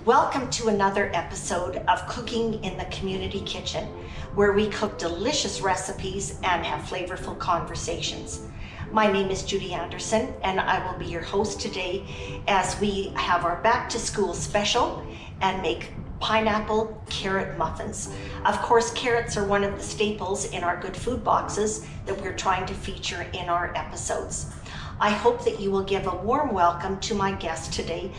Welcome to another episode of Cooking in the Community Kitchen, where we cook delicious recipes and have flavorful conversations. My name is Judy Anderson, and I will be your host today as we have our back to school special and make pineapple carrot muffins. Of course, carrots are one of the staples in our good food boxes that we're trying to feature in our episodes. I hope that you will give a warm welcome to my guest today,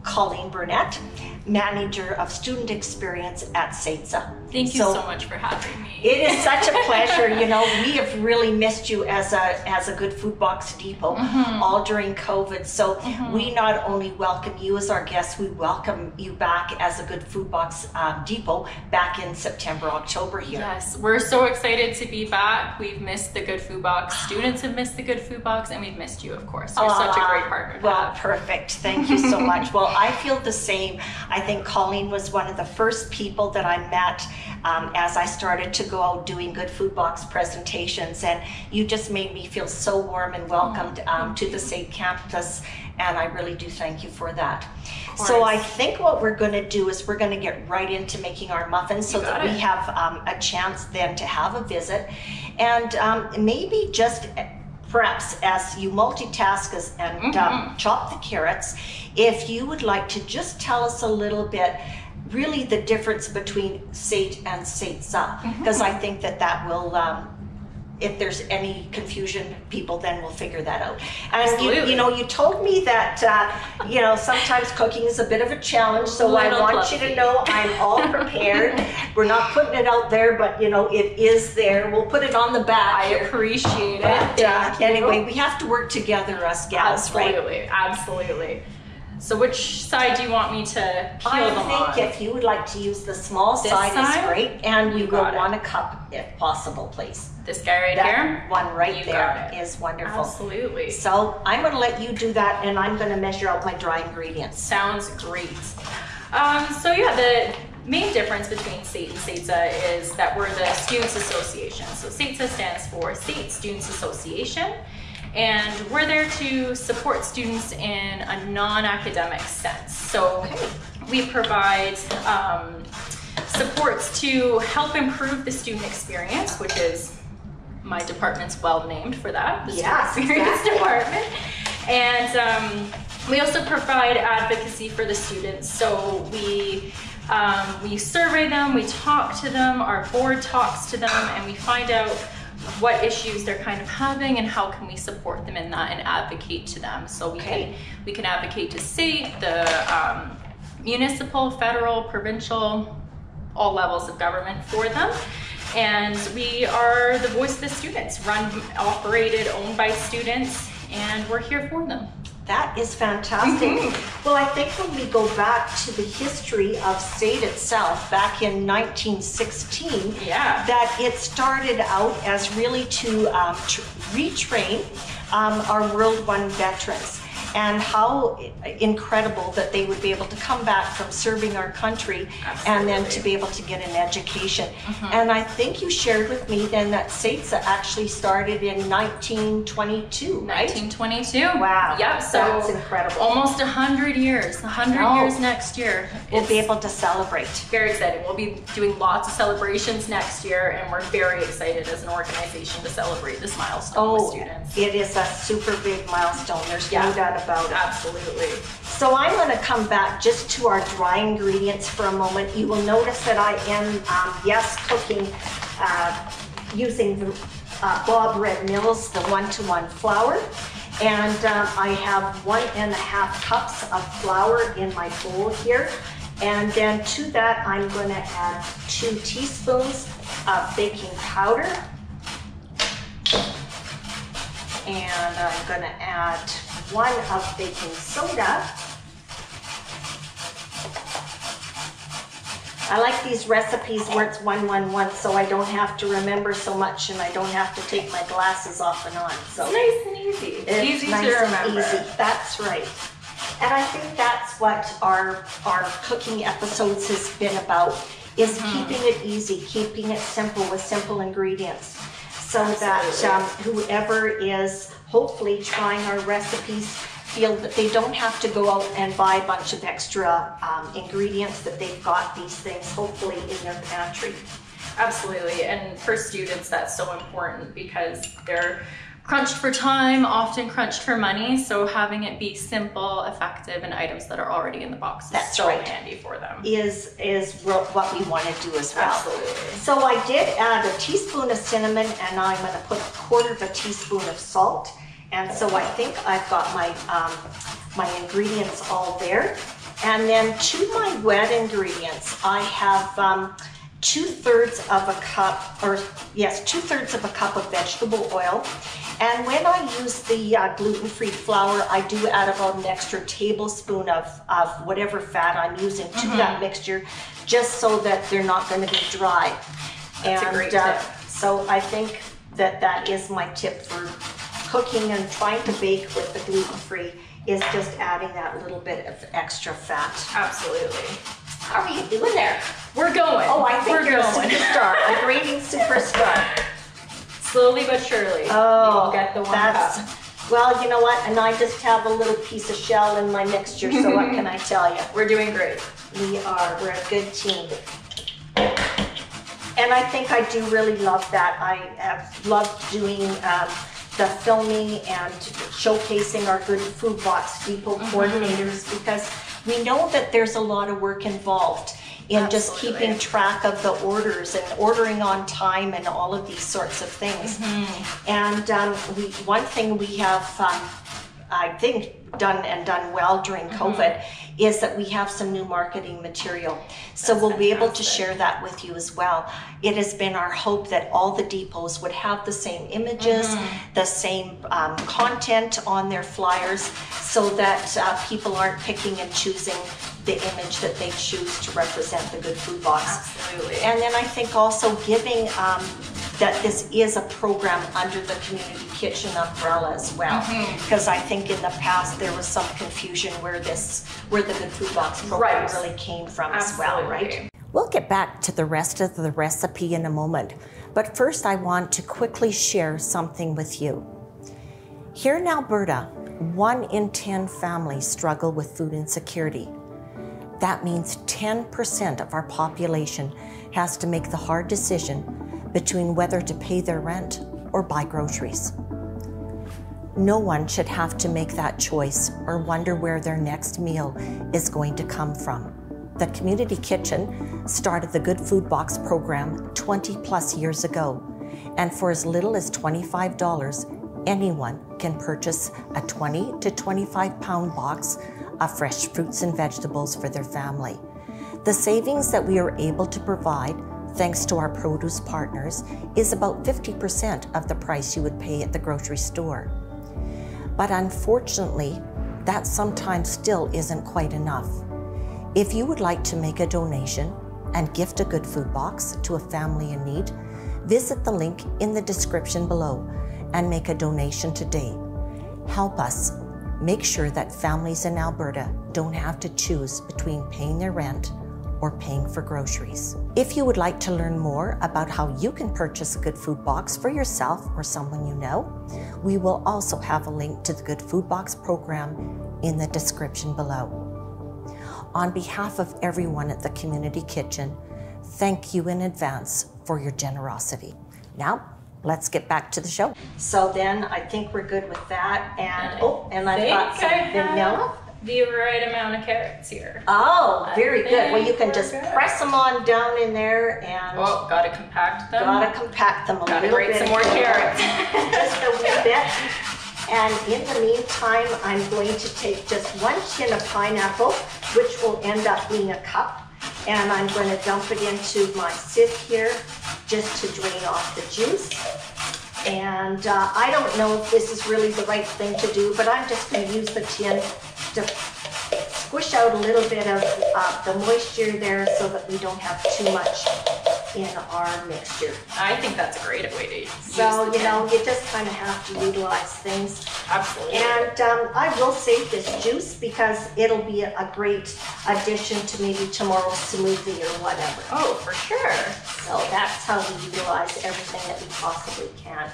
Colleen BURNETT, Manager of Student Experience at SAITSA. Thank you so much for having me. It is such a pleasure. You know, we have really missed you as a good food box depot all during COVID. So we not only welcome you as our guest, we welcome you back as a good food box depot back in September, October here. Yes, we're so excited to be back. We've missed the good food box. Students have missed the good food box, and we've missed you, of course. You're such a great partner. Well, perfect. Thank you so much. Well, I feel the same. I think Colleen was one of the first people that I met as I started to go out doing good food box presentations, and you just made me feel so warm and welcomed to the SAIT campus, and I really do thank you for that. So I think what we're going to do is we're going to get right into making our muffins so that we have a chance then to have a visit, and maybe just perhaps as you multitask and chop the carrots, if you would like to just tell us a little bit really the difference between SAIT and SAITSA, because I think that will, if there's any confusion, people then will figure that out. And you told me that sometimes cooking is a bit of a challenge, so I want you to know I'm all prepared. We're not putting it out there, but it is there. We'll put it on the back. I appreciate it. Anyway, we have to work together, us gals, absolutely, right? Absolutely. So which side do you want me to peel them on? I think if you would like to use the small side is great, and we will want a cup if possible, please. This guy right here? One right there is wonderful. Absolutely. So I'm going to let you do that, and I'm going to measure out my dry ingredients. Sounds great. So yeah, the main difference between SAIT and SAITSA is that we're the Students Association. So SAITSA stands for SAIT Students Association. And we're there to support students in a non-academic sense. So we provide supports to help improve the student experience, which is my department's well named for that, the Student Experience Department. And we also provide advocacy for the students. So we survey them, we talk to them, our board talks to them, and we find out what issues they're kind of having and how can we support them in that and advocate to them. So we can advocate to SAIT, the municipal, federal, provincial, all levels of government for them. And we are the voice of the students, run, operated, owned by students, and we're here for them. That is fantastic. Well, I think when we go back to the history of SAIT itself, back in 1916, that it started out as really to retrain our World I veterans. And how incredible that they would be able to come back from serving our country and then to be able to get an education. And I think you shared with me then that SAITSA actually started in 1922, right? 1922. Wow. Yep. So that's incredible. Almost 100 years. 100 years next year. We'll be able to celebrate. Very exciting. We'll be doing lots of celebrations next year, and we're very excited as an organization to celebrate this milestone with students. It is a super big milestone. There's no doubt about it. Absolutely. So I'm going to come back just to our dry ingredients for a moment. You will notice that I am, cooking using the Bob Red Mills, the 1-to-1 flour. And I have 1.5 cups of flour in my bowl here. And then to that, I'm going to add 2 teaspoons of baking powder. And I'm going to add 1 of baking soda. I like these recipes where it's 1-1-1, so I don't have to remember so much, and I don't have to take my glasses off and on. So it's nice and easy. It's easy to remember. Easy. That's right. And I think that's what our cooking episodes has been about, is keeping it easy, keeping it simple with simple ingredients, so that whoever is hopefully trying our recipes feel that they don't have to go out and buy a bunch of extra ingredients, that they've got these things hopefully in their pantry. Absolutely, and for students that's so important because they're crunched for time, often crunched for money, so having it be simple, effective, and items that are already in the box is so handy for them. Is what we want to do as well. Absolutely. So I did add a teaspoon of cinnamon, and I'm going to put 1/4 teaspoon of salt. And so I think I've got my my ingredients all there. And then to my wet ingredients, I have 2/3 of a cup, or yes, 2/3 of a cup of vegetable oil. And when I use the gluten-free flour, I do add about an extra tablespoon of whatever fat I'm using to that mixture, just so that they're not going to be dry. That's a great tip. So I think that is my tip for cooking and trying to bake with the gluten-free, is just adding that little bit of extra fat. Absolutely. How are you doing there? We're going. Oh, I think you're going. a superstar, a grading superstar. Slowly but surely, you'll get the 1 cup. Well, you know what? And I just have a little piece of shell in my mixture, so what can I tell you? We're doing great. We're a good team. And I think I do really love that. I have loved doing the filming and showcasing our Good Food Box Depot coordinators, because we know that there's a lot of work involved in just keeping track of the orders and ordering on time and all of these sorts of things. And one thing we have, I think, done well during COVID is that we have some new marketing material. So we'll be able to share that with you as well. It has been our hope that all the depots would have the same images, the same content on their flyers, so that people aren't picking and choosing the image that they choose to represent the Good Food Box. Absolutely. And then I think also giving that this is a program under the community kitchen umbrella as well, because I think in the past there was some confusion where the Good Food Box program really came from as well, right? We'll get back to the rest of the recipe in a moment, but first I want to quickly share something with you. Here in Alberta, 1 in 10 families struggle with food insecurity. That means 10% of our population has to make the hard decision between whether to pay their rent or buy groceries. No one should have to make that choice or wonder where their next meal is going to come from. The Community Kitchen started the Good Food Box program 20+ years ago, and for as little as $25, anyone can purchase a 20 to 25 pound box of fresh fruits and vegetables for their family. The savings that we are able to provide, thanks to our produce partners, is about 50% of the price you would pay at the grocery store. But unfortunately, that sometimes still isn't quite enough. If you would like to make a donation and gift a Good Food Box to a family in need, visit the link in the description below and make a donation today. Help us make sure that families in Alberta don't have to choose between paying their rent or paying for groceries. If you would like to learn more about how you can purchase a Good Food Box for yourself or someone you know, we will also have a link to the Good Food Box program in the description below. On behalf of everyone at the Community Kitchen, thank you in advance for your generosity. Now, let's get back to the show. So then I think we're good with that. And I've got some vanilla. The right amount of carrots here. Oh, very good. Well, you can just press them on down in there and... Oh, gotta compact them. Gotta compact them a little bit. Gotta grate some more carrots. Just a wee bit. And in the meantime, I'm going to take just 1 tin of pineapple, which will end up being a cup. And I'm going to dump it into my sieve here just to drain off the juice. And I don't know if this is really the right thing to do, but I'm just going to use the tin to squish out a little bit of the moisture there so that we don't have too much in our mixture. I think that's a great way to use So, you know, you just kind of have to utilize things. Absolutely. And I will save this juice because it'll be a great addition to maybe tomorrow's smoothie or whatever. Oh, for sure. So that's how we utilize everything that we possibly can.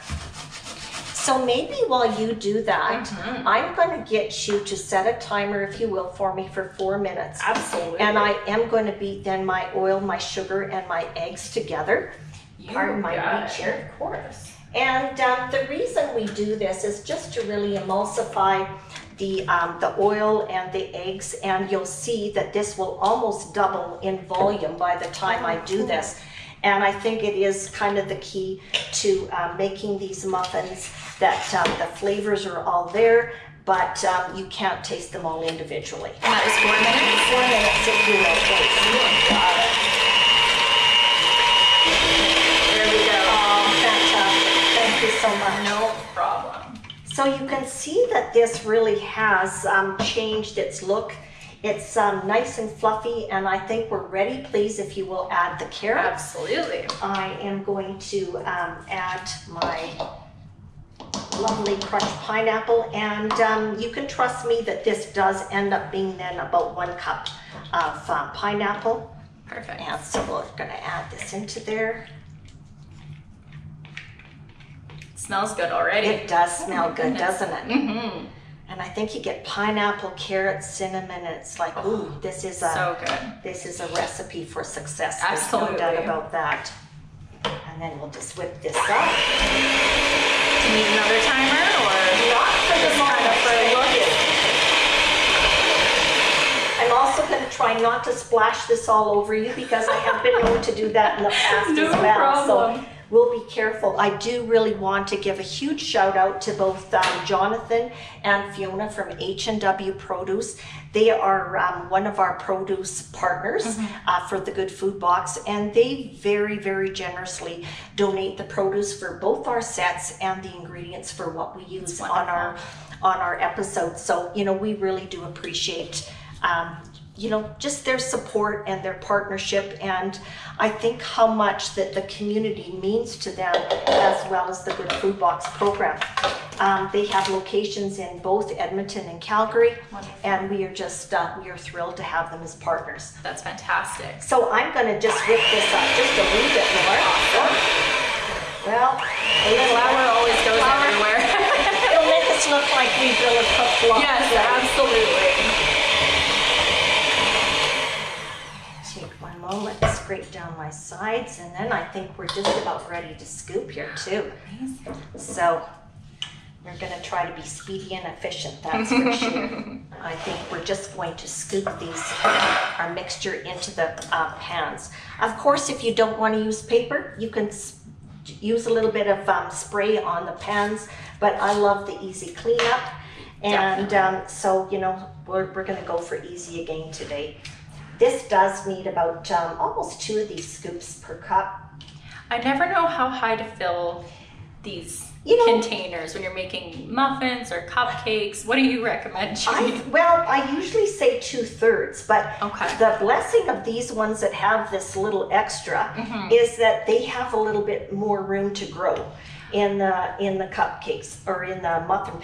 So maybe while you do that, I'm going to get you to set a timer, if you will, for me for 4 minutes. Absolutely. And I am going to beat then my oil, my sugar, and my eggs together. Pardon my reach here. Of course. And the reason we do this is just to really emulsify the oil and the eggs, and you'll see that this will almost double in volume by the time I do this. And I think it is kind of the key to making these muffins, that the flavors are all there, but you can't taste them all individually. And that was 4 minutes? 4 minutes if you will, please. Got it. There we go. Fantastic. Thank you so much. No problem. So you can see that this really has changed its look. It's nice and fluffy, and I think we're ready. Please, if you will, add the carrot. Absolutely. I am going to add my lovely crushed pineapple, and you can trust me that this does end up being then about 1 cup of pineapple. Perfect. And so we're going to add this into there. Smells good already. It does smell good, doesn't it? Mm-hmm. And I think you get pineapple, carrot, cinnamon, and it's like, ooh, this is so good. This is a recipe for success. Absolutely. There's no doubt about that. And then we'll just whip this up. Do you need another timer, or not for the moment? For a look? I'm also going to try not to splash this all over you, because I have been known to do that in the past No as well. problem. So we'll be careful. I do really want to give a huge shout out to both Jonathan and Fiona from H&W Produce. They are one of our produce partners for the Good Food Box, and they very, very generously donate the produce for both our sets and the ingredients for what we use on our episodes. So, you know, we really do appreciate you know, just their support and their partnership, and I think how much that the community means to them, as well as the Good Food Box program. They have locations in both Edmonton and Calgary. Wonderful. And we are just we are thrilled to have them as partners. That's fantastic. So I'm going to just whip this up just a wee bit more. Awesome. Well, a little Flour always goes everywhere. It'll make us look like we really cooked lots. Yes, absolutely. Take one moment to scrape down my sides, and then I think we're just about ready to scoop here too. Amazing. So we're going to try to be speedy and efficient, that's for sure. I think we're just going to scoop our mixture into the pans. Of course, if you don't want to use paper, you can use a little bit of spray on the pans, but I love the easy cleanup. And so, you know, we're going to go for easy again today. This does need about almost 2 of these scoops per cup. I never know how high to fill these containers when you're making muffins or cupcakes. What do you recommend, Judy? Well, I usually say 2/3, but the blessing of these ones that have this little extra is that they have a little bit more room to grow in the cupcakes or in the muffin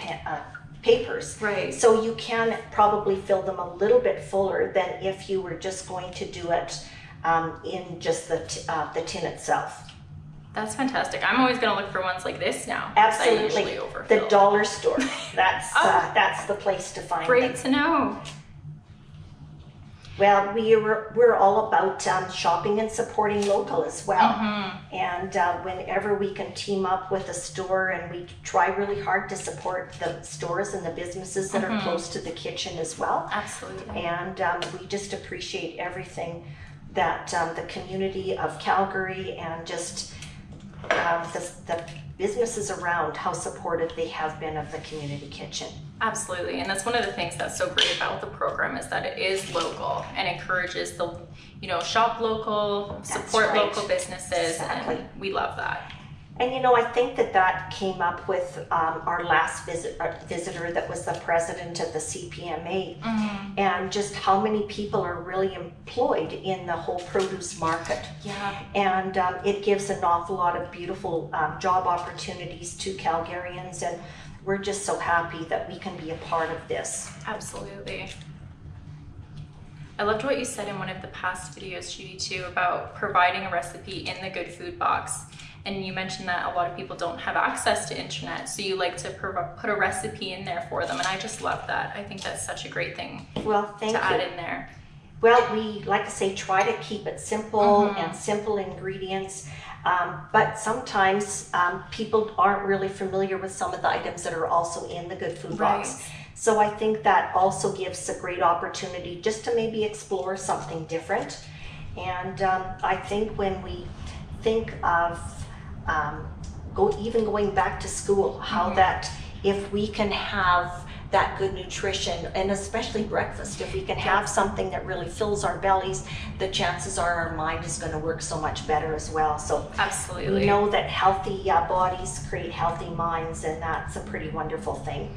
papers. Right. So you can probably fill them a little bit fuller than if you were just going to do it in just the tin itself. That's fantastic. I'm always going to look for ones like this now. Absolutely. I usually overfill. The dollar store. That's the place to find them. Great to know. Well, we're all about shopping and supporting local as well. And whenever we can team up with a store, and we try really hard to support the stores and the businesses that are close to the kitchen as well. Absolutely. And we just appreciate everything that the community of Calgary and just the businesses around, how supportive they have been of the community kitchen. Absolutely, and that's one of the things that's so great about the program, is that it is local and encourages the, shop local, support local businesses, and we love that. And I think that came up with our last visitor that was the president of the CPMA, and just how many people are really employed in the whole produce market. Yeah. And it gives an awful lot of beautiful job opportunities to Calgarians, and we're just so happy that we can be a part of this. Absolutely. I loved what you said in one of the past videos, Judy, too, about providing a recipe in the Good Food Box. And you mentioned that a lot of people don't have access to internet, so you like to put a recipe in there for them, and I just love that. I think that's such a great thing to add in there. Well, we, like I say, try to keep it simple and simple ingredients, but sometimes people aren't really familiar with some of the items that are also in the Good Food Box. So I think that also gives a great opportunity just to maybe explore something different. And I think when we think of even going back to school, how that if we can have that good nutrition, and especially breakfast, if we can have something that really fills our bellies, the chances are our mind is going to work so much better as well. So absolutely, we know that healthy bodies create healthy minds, and that's a pretty wonderful thing.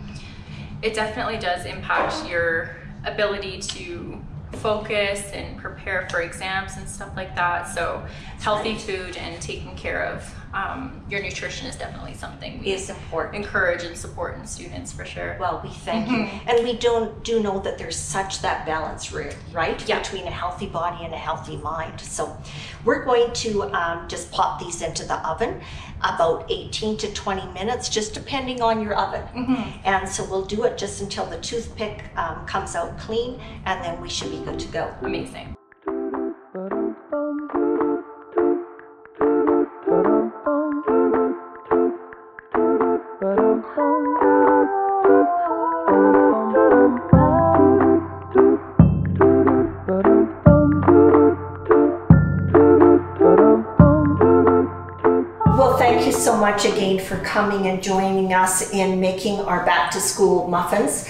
It definitely does impact your ability to focus and prepare for exams and stuff like that. So healthy food and taking care of your nutrition is definitely something we encourage and support in students, for sure. Well, we thank you. And we do know that there's such that balance, right? Between a healthy body and a healthy mind. So we're going to just pop these into the oven about 18 to 20 minutes, just depending on your oven. And so we'll do it just until the toothpick comes out clean, and then we should be good to go. Amazing. Thank you so much again for coming and joining us in making our back to school muffins.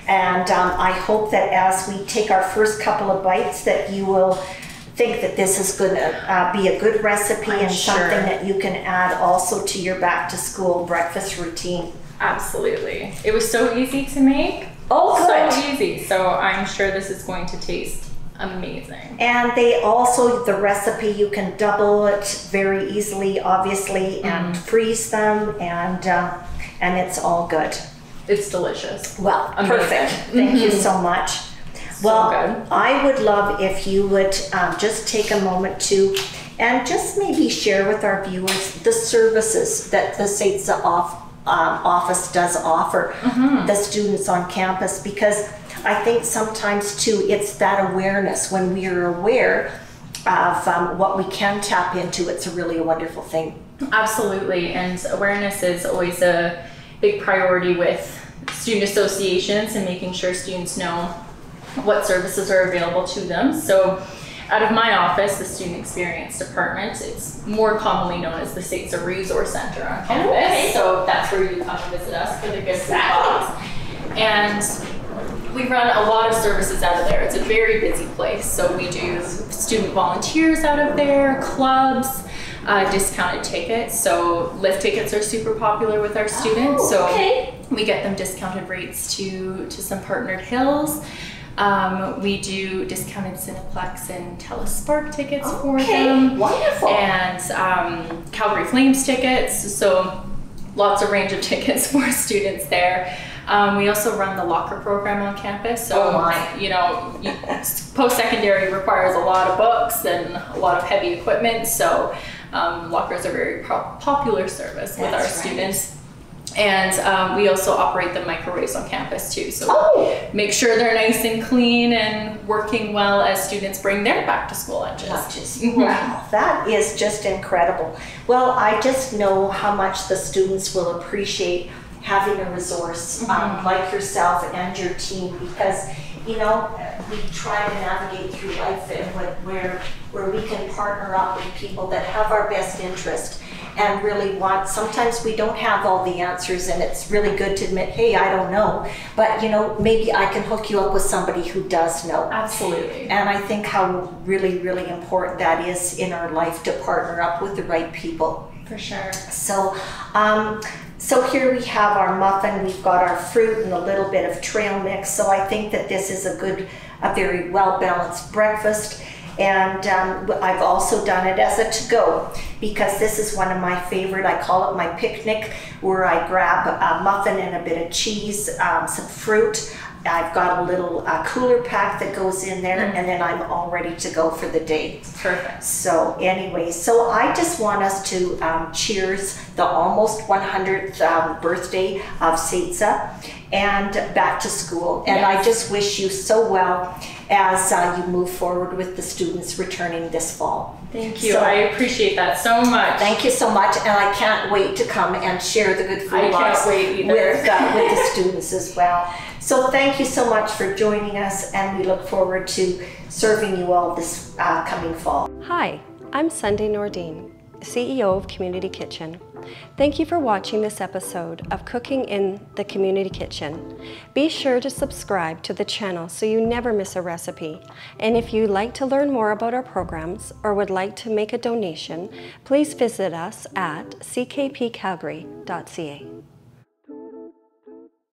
And I hope that as we take our first couple of bites that you will think that this is going to be a good recipe and something that you can add also to your back to school breakfast routine. Absolutely. It was so easy to make. Oh, good. So easy. So I'm sure this is going to taste amazing. And they also, the recipe, you can double it very easily, obviously, and freeze them, and it's all good. It's delicious. Well, amazing. Perfect. Thank you so much. Well, good. I would love if you would just take a moment to, and just maybe share with our viewers the services that the SAITSA office does offer the students on campus, because I think sometimes too, it's that awareness. When we are aware of what we can tap into, it's really a wonderful thing. Absolutely, and awareness is always a big priority with student associations and making sure students know what services are available to them. So out of my office, the Student Experience Department, it's more commonly known as the SAITSA Resource Center on campus. So that's where you come to visit us for the Good Food Box. And we run a lot of services out of there. It's a very busy place. So we do student volunteers out of there, clubs, discounted tickets. So lift tickets are super popular with our students. So we get them discounted rates to some partnered hills. We do discounted Cineplex and Telespark tickets for them. Wonderful. And Calgary Flames tickets. So lots of range of tickets for students there. We also run the locker program on campus. So, you know, post-secondary requires a lot of books and a lot of heavy equipment. So lockers are a very popular service with our students. And we also operate the microwaves on campus too. So make sure they're nice and clean and working well as students bring their back to school lunches. Wow, that is just incredible. Well, I just know how much the students will appreciate having a resource like yourself and your team, because you know, we try to navigate through life and where we can partner up with people that have our best interest and really want. Sometimes we don't have all the answers, and it's really good to admit, hey, I don't know, but you know, maybe I can hook you up with somebody who does know. Absolutely. And I think how really, really important that is in our life, to partner up with the right people. For sure. So, so here we have our muffin. We've got our fruit and a little bit of trail mix. So I think that this is a very well-balanced breakfast. And I've also done it as a to-go, because this is one of my favorite. I call it my picnic, where I grab a muffin and a bit of cheese, some fruit, I've got a little cooler pack that goes in there, and then I'm all ready to go for the day. Perfect. So anyway, so I just want us to cheers the almost 100th birthday of SAITSA and back to school. And Yes. I just wish you so well as you move forward with the students returning this fall. Thank you. So, I appreciate that so much. thank you so much, and I can't wait to come and share the good food I lots can't wait either. with the students as well. So thank you so much for joining us, and we look forward to serving you all this coming fall. Hi, I'm SUNDAE NORDIN, CEO of Community Kitchen. Thank you for watching this episode of Cooking in the Community Kitchen. Be sure to subscribe to the channel so you never miss a recipe. And if you'd like to learn more about our programs or would like to make a donation, please visit us at ckpcalgary.ca.